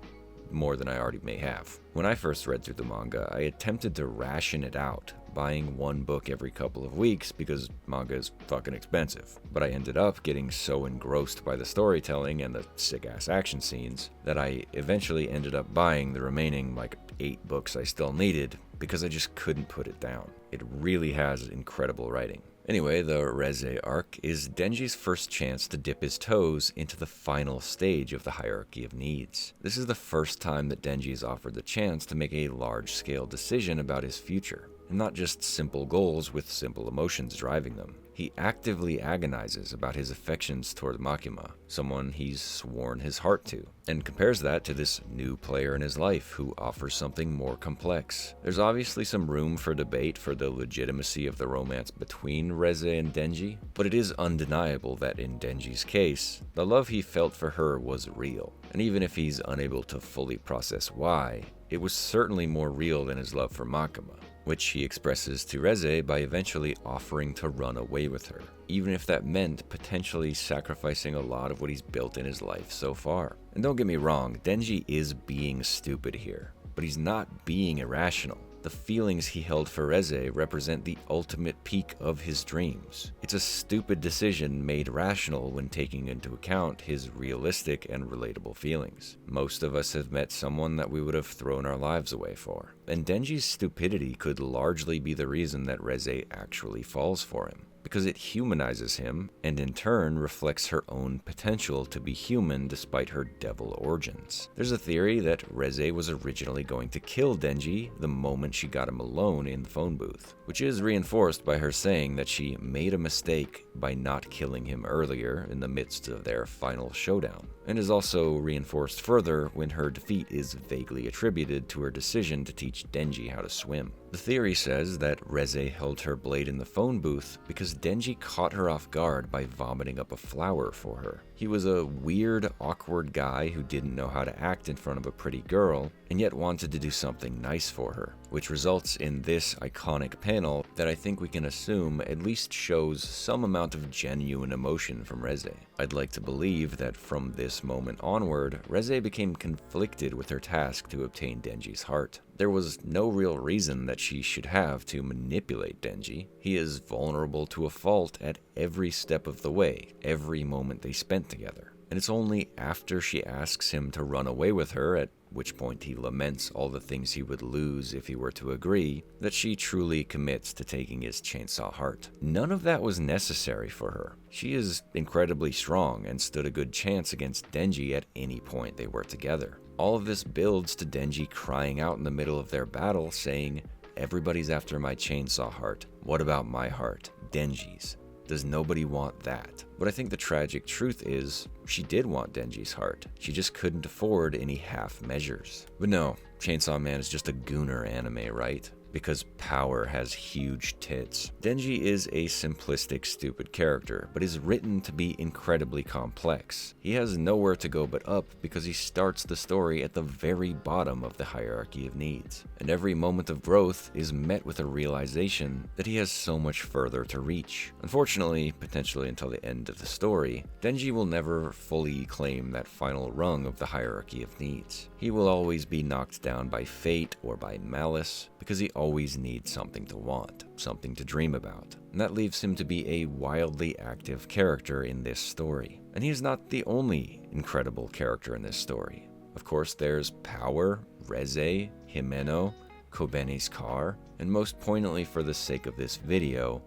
more than I already may have. When I first read through the manga, I attempted to ration it out, buying one book every couple of weeks because manga is fucking expensive. But I ended up getting so engrossed by the storytelling and the sick-ass action scenes that I eventually ended up buying the remaining, 8 books I still needed because I just couldn't put it down. It really has incredible writing. Anyway, the Reze arc is Denji's first chance to dip his toes into the final stage of the hierarchy of needs. This is the first time that Denji is offered the chance to make a large-scale decision about his future, and not just simple goals with simple emotions driving them. He actively agonizes about his affections toward Makima, someone he's sworn his heart to, and compares that to this new player in his life who offers something more complex. There's obviously some room for debate for the legitimacy of the romance between Reze and Denji, but it is undeniable that in Denji's case, the love he felt for her was real. And even if he's unable to fully process why, it was certainly more real than his love for Makima, which he expresses to Reze by eventually offering to run away with her, even if that meant potentially sacrificing a lot of what he's built in his life so far. And don't get me wrong, Denji is being stupid here, but he's not being irrational. The feelings he held for Reze represent the ultimate peak of his dreams. It's a stupid decision made rational when taking into account his realistic and relatable feelings. Most of us have met someone that we would have thrown our lives away for, and Denji's stupidity could largely be the reason that Reze actually falls for him, because it humanizes him and in turn reflects her own potential to be human despite her devil origins. There's a theory that Reze was originally going to kill Denji the moment she got him alone in the phone booth, which is reinforced by her saying that she made a mistake by not killing him earlier in the midst of their final showdown, and is also reinforced further when her defeat is vaguely attributed to her decision to teach Denji how to swim. The theory says that Reze held her blade in the phone booth because Denji caught her off guard by vomiting up a flower for her. He was a weird, awkward guy who didn't know how to act in front of a pretty girl, and yet wanted to do something nice for her, which results in this iconic panel that I think we can assume at least shows some amount of genuine emotion from Reze. I'd like to believe that from this moment onward, Reze became conflicted with her task to obtain Denji's heart. There was no real reason that she should have to manipulate Denji. He is vulnerable to a fault at every step of the way, every moment they spent together. And it's only after she asks him to run away with her, at which point he laments all the things he would lose if he were to agree, that she truly commits to taking his chainsaw heart. None of that was necessary for her. She is incredibly strong and stood a good chance against Denji at any point they were together. All of this builds to Denji crying out in the middle of their battle saying, "Everybody's after my chainsaw heart. What about my heart? Denji's. Does nobody want that?" But I think the tragic truth is, she did want Denji's heart. She just couldn't afford any half measures. But no, Chainsaw Man is just a gooner anime, right? Because power has huge tits. Denji is a simplistic, stupid character, but is written to be incredibly complex. He has nowhere to go but up because he starts the story at the very bottom of the hierarchy of needs. And every moment of growth is met with a realization that he has so much further to reach. Unfortunately, potentially until the end of the story, Denji will never fully claim that final rung of the hierarchy of needs. He will always be knocked down by fate or by malice, because he always needs something to want, something to dream about. And that leaves him to be a wildly active character in this story. And he is not the only incredible character in this story. Of course, there's Power, Reze, Himeno, Kobene's car, and most poignantly for the sake of this video,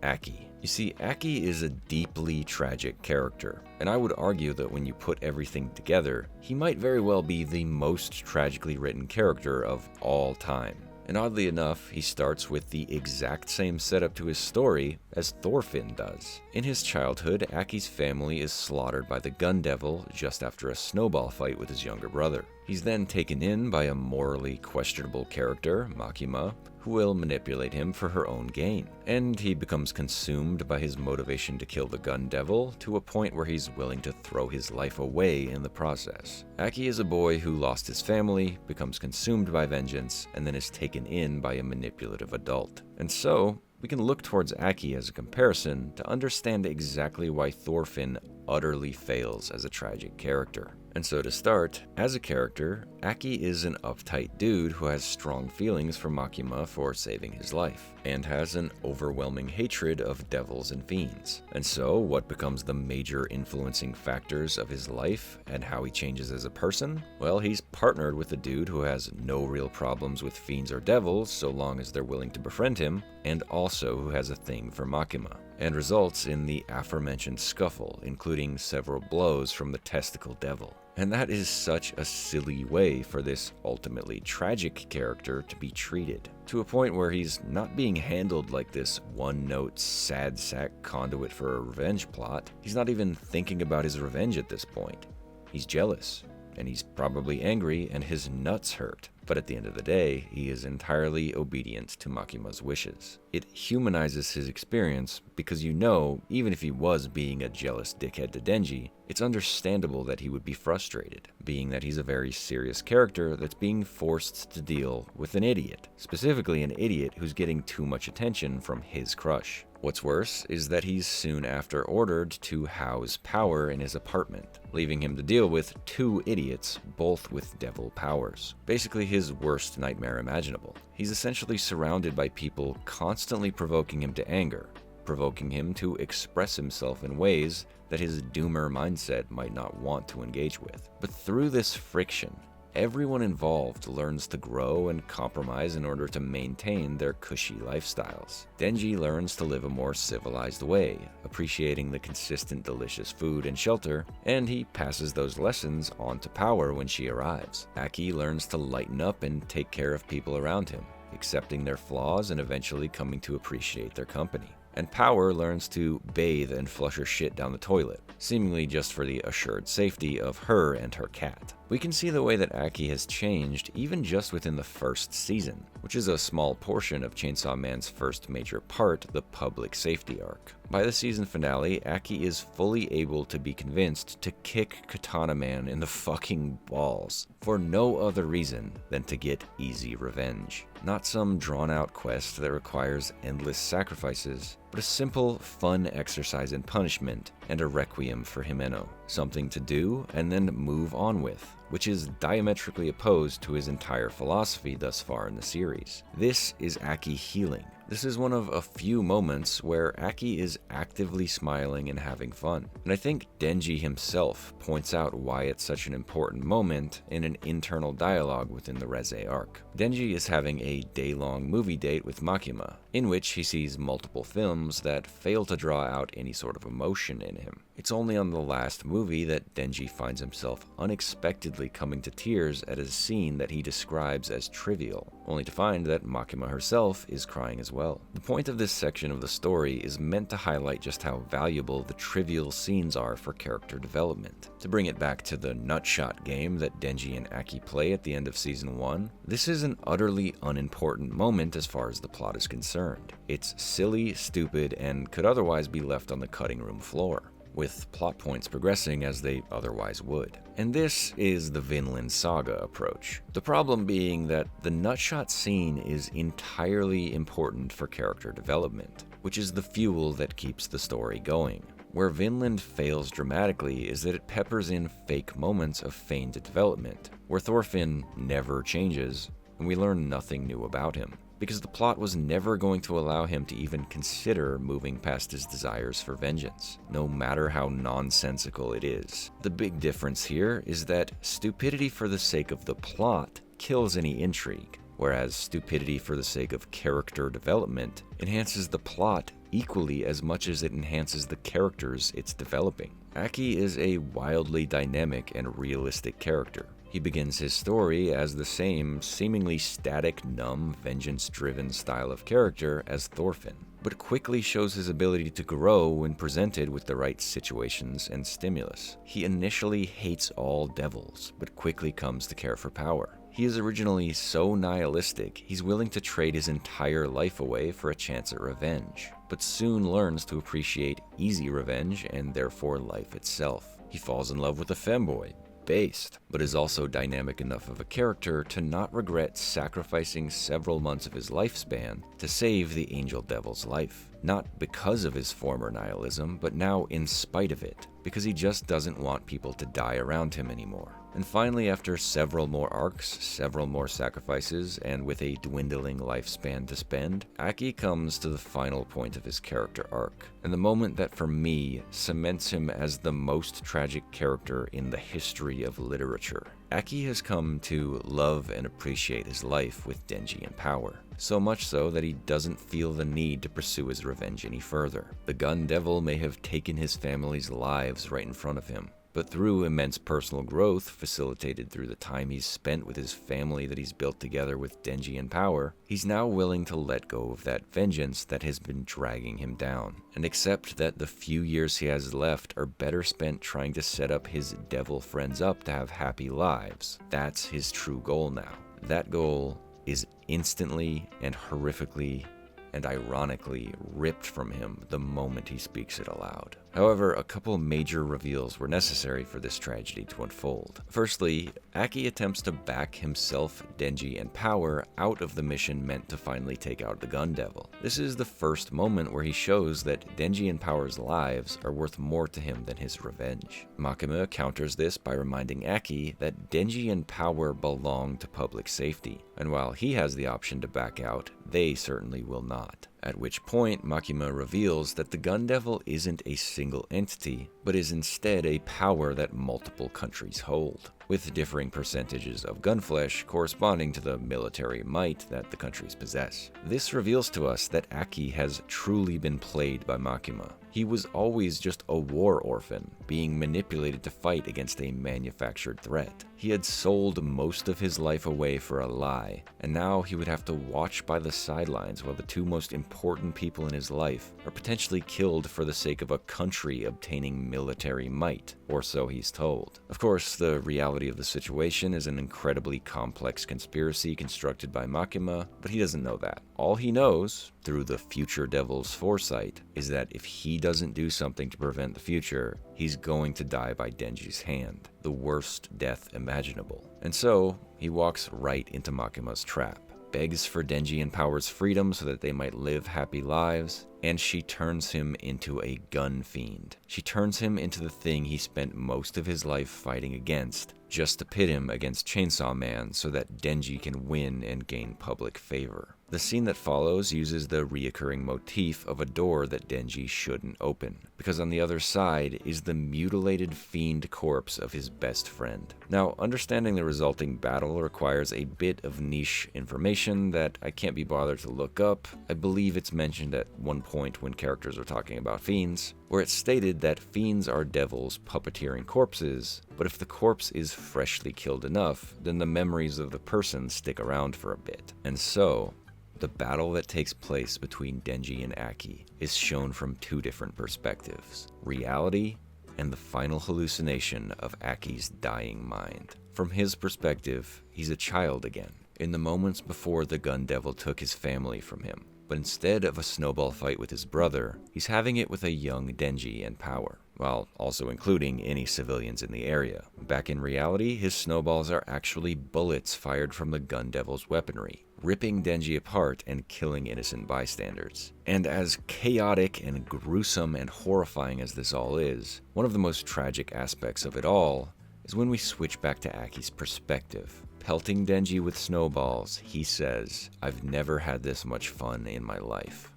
Aki. You see, Aki is a deeply tragic character, and I would argue that when you put everything together, he might very well be the most tragically written character of all time. And oddly enough, he starts with the exact same setup to his story as Thorfinn does. In his childhood, Aki's family is slaughtered by the Gun Devil just after a snowball fight with his younger brother. He's then taken in by a morally questionable character, Makima, who will manipulate him for her own gain. And he becomes consumed by his motivation to kill the gun devil to a point where he's willing to throw his life away in the process. Aki is a boy who lost his family, becomes consumed by vengeance, and then is taken in by a manipulative adult. And so, we can look towards Aki as a comparison to understand exactly why Thorfinn utterly fails as a tragic character. And so to start, as a character, Aki is an uptight dude who has strong feelings for Makima for saving his life, and has an overwhelming hatred of devils and fiends. And so, what becomes the major influencing factors of his life and how he changes as a person? Well, he's partnered with a dude who has no real problems with fiends or devils so long as they're willing to befriend him, and also who has a thing for Makima, and results in the aforementioned scuffle, including several blows from the testicle devil. And that is such a silly way for this ultimately tragic character to be treated, to a point where he's not being handled like this one-note sad sack conduit for a revenge plot. He's not even thinking about his revenge at this point. He's jealous, and he's probably angry, and his nuts hurt. But at the end of the day, he is entirely obedient to Makima's wishes. It humanizes his experience because even if he was being a jealous dickhead to Denji, it's understandable that he would be frustrated, being that he's a very serious character that's being forced to deal with an idiot, specifically an idiot who's getting too much attention from his crush. What's worse is that he's soon after ordered to house Power in his apartment, leaving him to deal with two idiots, both with devil powers. Basically his worst nightmare imaginable. He's essentially surrounded by people constantly provoking him to anger, provoking him to express himself in ways that his doomer mindset might not want to engage with. But through this friction, everyone involved learns to grow and compromise in order to maintain their cushy lifestyles. Denji learns to live a more civilized way, appreciating the consistent delicious food and shelter, and he passes those lessons on to Power when she arrives. Aki learns to lighten up and take care of people around him, accepting their flaws and eventually coming to appreciate their company. And Power learns to bathe and flush her shit down the toilet, seemingly just for the assured safety of her and her cat. We can see the way that Aki has changed even just within the first season, which is a small portion of Chainsaw Man's first major part, the public safety arc. By the season finale, Aki is fully able to be convinced to kick Katana Man in the fucking balls, for no other reason than to get easy revenge. Not some drawn-out quest that requires endless sacrifices, but a simple, fun exercise in punishment and a requiem for Himeno. Something to do and then move on with, which is diametrically opposed to his entire philosophy thus far in the series. This is Aki healing. This is one of a few moments where Aki is actively smiling and having fun. And I think Denji himself points out why it's such an important moment in an internal dialogue within the Reze arc. Denji is having a day-long movie date with Makima, in which he sees multiple films that fail to draw out any sort of emotion in him. It's only on the last movie that Denji finds himself unexpectedly coming to tears at a scene that he describes as trivial, only to find that Makima herself is crying as well. The point of this section of the story is meant to highlight just how valuable the trivial scenes are for character development. To bring it back to the nutshot game that Denji and Aki play at the end of Season 1, this is an utterly unimportant moment as far as the plot is concerned. It's silly, stupid, and could otherwise be left on the cutting room floor, with plot points progressing as they otherwise would. And this is the Vinland Saga approach. The problem being that the nutshot scene is entirely important for character development, which is the fuel that keeps the story going. Where Vinland fails dramatically is that it peppers in fake moments of feigned development, where Thorfinn never changes, and we learn nothing new about him, because the plot was never going to allow him to even consider moving past his desires for vengeance, no matter how nonsensical it is. The big difference here is that stupidity for the sake of the plot kills any intrigue, whereas stupidity for the sake of character development enhances the plot equally as much as it enhances the characters it's developing. Aki is a wildly dynamic and realistic character. He begins his story as the same seemingly static, numb, vengeance-driven style of character as Thorfinn, but quickly shows his ability to grow when presented with the right situations and stimulus. He initially hates all devils, but quickly comes to care for power. He is originally so nihilistic, he's willing to trade his entire life away for a chance at revenge, but soon learns to appreciate easy revenge and therefore life itself. He falls in love with a femboy, Based, but is also dynamic enough of a character to not regret sacrificing several months of his lifespan to save the Angel Devil's life. Not because of his former nihilism, but now in spite of it, because he just doesn't want people to die around him anymore. And finally, after several more arcs, several more sacrifices, and with a dwindling lifespan to spend, Aki comes to the final point of his character arc, and the moment that for me cements him as the most tragic character in the history of literature. Aki has come to love and appreciate his life with Denji in power, so much so that he doesn't feel the need to pursue his revenge any further. The Gun Devil may have taken his family's lives right in front of him, but through immense personal growth, facilitated through the time he's spent with his family that he's built together with Denji in power, he's now willing to let go of that vengeance that has been dragging him down, and accept that the few years he has left are better spent trying to set up his devil friends up to have happy lives. That's his true goal now. That goal is instantly and horrifically and ironically ripped from him the moment he speaks it aloud. However, a couple major reveals were necessary for this tragedy to unfold. Firstly, Aki attempts to back himself, Denji, and Power out of the mission meant to finally take out the Gun Devil. This is the first moment where he shows that Denji and Power's lives are worth more to him than his revenge. Makima counters this by reminding Aki that Denji and Power belong to public safety, and while he has the option to back out, they certainly will not. At which point, Makima reveals that the Gun Devil isn't a single entity, but is instead a power that multiple countries hold, with differing percentages of gun flesh corresponding to the military might that the countries possess. This reveals to us that Aki has truly been played by Makima. He was always just a war orphan, being manipulated to fight against a manufactured threat. He had sold most of his life away for a lie, and now he would have to watch by the sidelines while the two most important people in his life are potentially killed for the sake of a country obtaining military might, or so he's told. Of course, the reality of the situation is an incredibly complex conspiracy constructed by Makima, but he doesn't know that. All he knows, through the future devil's foresight, is that if he doesn't do something to prevent the future, he's going to die by Denji's hand, the worst death imaginable. And so, he walks right into Makima's trap, begs for Denji and Power's freedom so that they might live happy lives, and she turns him into a gun fiend. She turns him into the thing he spent most of his life fighting against, just to pit him against Chainsaw Man so that Denji can win and gain public favor. The scene that follows uses the reoccurring motif of a door that Denji shouldn't open, because on the other side is the mutilated fiend corpse of his best friend. Now, understanding the resulting battle requires a bit of niche information that I can't be bothered to look up. I believe it's mentioned at one point when characters are talking about fiends, where it's stated that fiends are devils puppeteering corpses, but if the corpse is freshly killed enough, then the memories of the person stick around for a bit. And so, the battle that takes place between Denji and Aki is shown from two different perspectives: reality and the final hallucination of Aki's dying mind. From his perspective, he's a child again, in the moments before the Gun Devil took his family from him. But instead of a snowball fight with his brother, he's having it with a young Denji and Power, while also including any civilians in the area. Back in reality, his snowballs are actually bullets fired from the Gun Devil's weaponry, ripping Denji apart and killing innocent bystanders. And as chaotic and gruesome and horrifying as this all is, one of the most tragic aspects of it all is when we switch back to Aki's perspective. Pelting Denji with snowballs, he says, "I've never had this much fun in my life."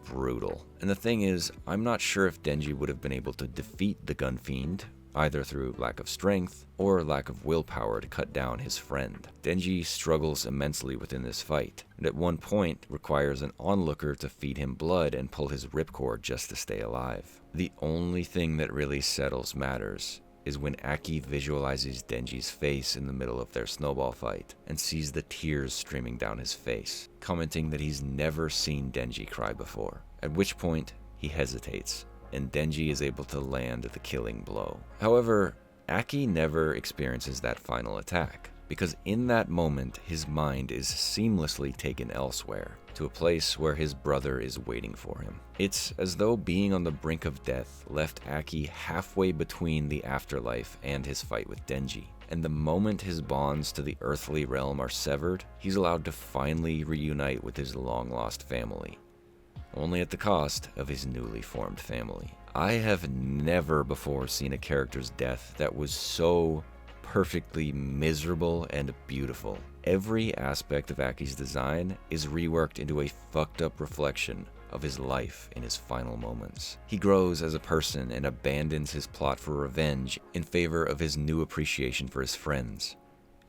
Brutal. And the thing is, I'm not sure if Denji would have been able to defeat the Gun Fiend, either through lack of strength or lack of willpower to cut down his friend. Denji struggles immensely within this fight, and at one point requires an onlooker to feed him blood and pull his ripcord just to stay alive. The only thing that really settles matters is when Aki visualizes Denji's face in the middle of their snowball fight and sees the tears streaming down his face, commenting that he's never seen Denji cry before, at which point he hesitates and Denji is able to land the killing blow. However, Aki never experiences that final attack, because in that moment his mind is seamlessly taken elsewhere, to a place where his brother is waiting for him. It's as though being on the brink of death left Aki halfway between the afterlife and his fight with Denji, and the moment his bonds to the earthly realm are severed, he's allowed to finally reunite with his long-lost family, only at the cost of his newly formed family. I have never before seen a character's death that was so perfectly miserable and beautiful. Every aspect of Aki's design is reworked into a fucked up reflection of his life in his final moments. He grows as a person and abandons his plot for revenge in favor of his new appreciation for his friends,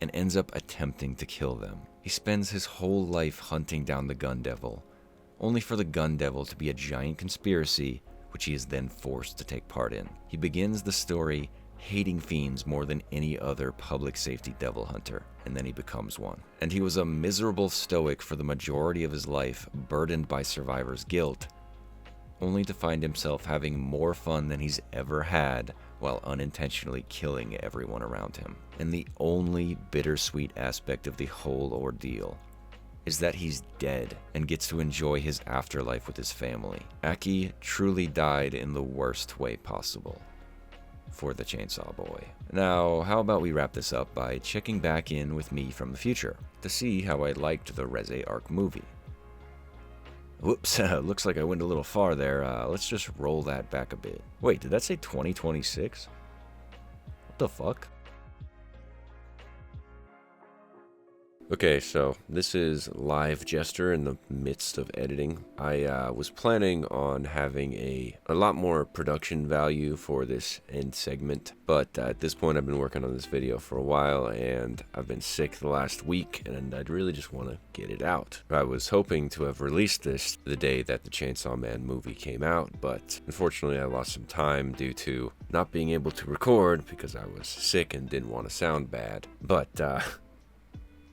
and ends up attempting to kill them. He spends his whole life hunting down the Gun Devil, only for the Gun Devil to be a giant conspiracy which he is then forced to take part in. He begins the story hating fiends more than any other public safety devil hunter, and then he becomes one. And he was a miserable stoic for the majority of his life, burdened by survivor's guilt, only to find himself having more fun than he's ever had while unintentionally killing everyone around him. And the only bittersweet aspect of the whole ordeal is that he's dead and gets to enjoy his afterlife with his family. Aki truly died in the worst way possible for the Chainsaw Boy. Now, how about we wrap this up by checking back in with me from the future to see how I liked the Reze Arc movie. Whoops, looks like I went a little far there. Let's just roll that back a bit. Wait, did that say 2026? What the fuck? Okay, so this is live Jester in the midst of editing. I was planning on having a lot more production value for this end segment, but at this point I've been working on this video for a while and I've been sick the last week and I'd really just want to get it out. I was hoping to have released this the day that the Chainsaw Man movie came out, but unfortunately I lost some time due to not being able to record because I was sick and didn't want to sound bad. But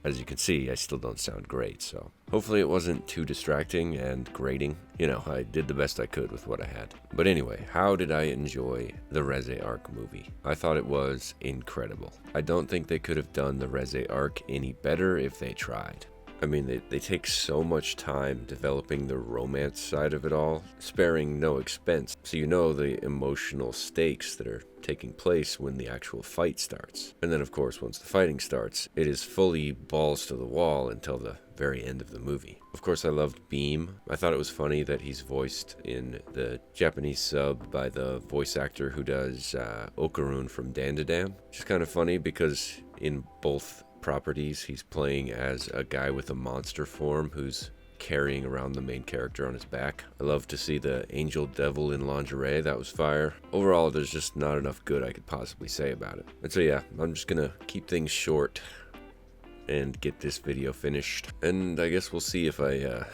as you can see, I still don't sound great, so hopefully it wasn't too distracting and grating. You know, I did the best I could with what I had. But anyway, how did I enjoy the Reze Arc movie? I thought it was incredible. I don't think they could have done the Reze Arc any better if they tried. I mean, they take so much time developing the romance side of it all, sparing no expense, so you know the emotional stakes that are taking place when the actual fight starts. And then, of course, once the fighting starts, it is fully balls to the wall until the very end of the movie. Of course, I loved Beam. I thought it was funny that he's voiced in the Japanese sub by the voice actor who does Okarun from Dandadan, which is kind of funny because in both properties he's playing as a guy with a monster form who's carrying around the main character on his back. I love to see the Angel Devil in lingerie. That was fire. Overall, there's just not enough good I could possibly say about it. And so yeah, I'm just gonna keep things short and get this video finished, and I guess we'll see if I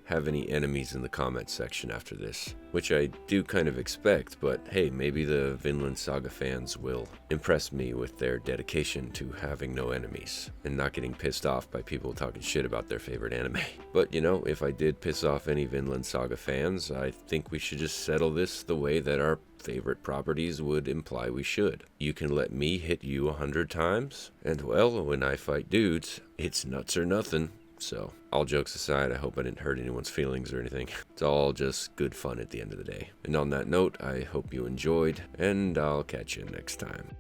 have any enemies in the comments section after this, which I do kind of expect, but hey, maybe the Vinland Saga fans will impress me with their dedication to having no enemies and not getting pissed off by people talking shit about their favorite anime. But you know, if I did piss off any Vinland Saga fans, I think we should just settle this the way that our favorite properties would imply we should. You can let me hit you 100 times, and well, when I fight dudes, it's nuts or nothing. So, all jokes aside, I hope I didn't hurt anyone's feelings or anything. It's all just good fun at the end of the day. And on that note, I hope you enjoyed, and I'll catch you next time.